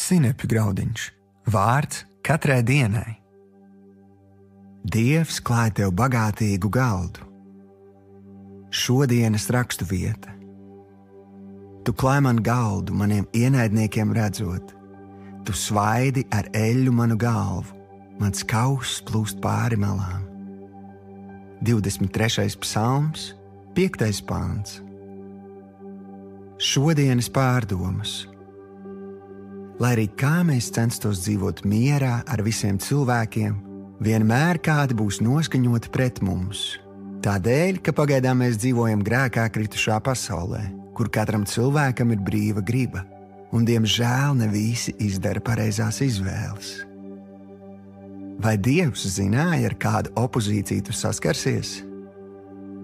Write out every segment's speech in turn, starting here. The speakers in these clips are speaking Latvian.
Sinepju graudiņš, vārds katrai dienai. Dievs klāj tev bagātīgu galdu. Šodienas raksturvieta. Tu klāj man galdu maniem ienaidniekiem redzot. Tu svaidi ar eļļu manu galvu, mans kauss plūst pāri malām. 23. psalms, 5. pāns. Šodienas pārdomas. Lai arī kā mēs censtos dzīvot mierā ar visiem cilvēkiem, vienmēr kādi būs noskaņoti pret mums. Tādēļ, ka pagaidām mēs dzīvojam grēkā kritušā pasaulē, kur katram cilvēkam ir brīva griba, un diemžēl ne visi izdara pareizās izvēles. Vai Dievs zināja, ar kādu opozīciju tu saskarsies?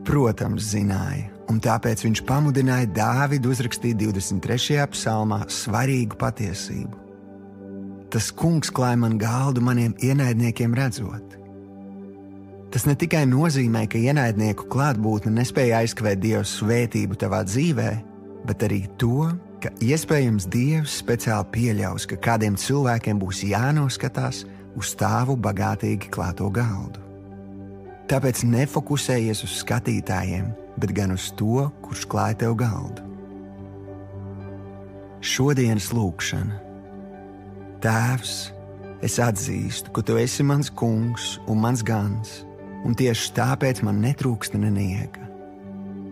Protams, zināja, un tāpēc viņš pamudināja Dāvidu uzrakstīt 23. psalmā svarīgu patiesību. Tas kungs klāj man galdu maniem ienaidniekiem redzot. Tas ne tikai nozīmē, ka ienaidnieku klātbūtne nespēja aizkavēt Dieva svētību tavā dzīvē, bet arī to, ka iespējams Dievs speciāli pieļaus, ka kādiem cilvēkiem būs jānoskatās uz tavu bagātīgi klāto galdu. Tāpēc nefokusējies uz skatītājiem, bet gan uz to, kurš klāj tev galdu. Šodienas lūkšana. Tēvs, es atzīstu, ka tu esi mans kungs un mans gans, un tieši tāpēc man netrūkst nenieka.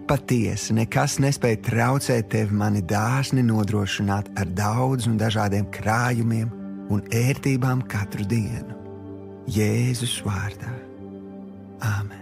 Patiesi, nekas nespēja traucēt tevi mani dāsni nodrošināt ar daudz un dažādiem krājumiem un ērtībām katru dienu. Jēzus vārdā. Āmen.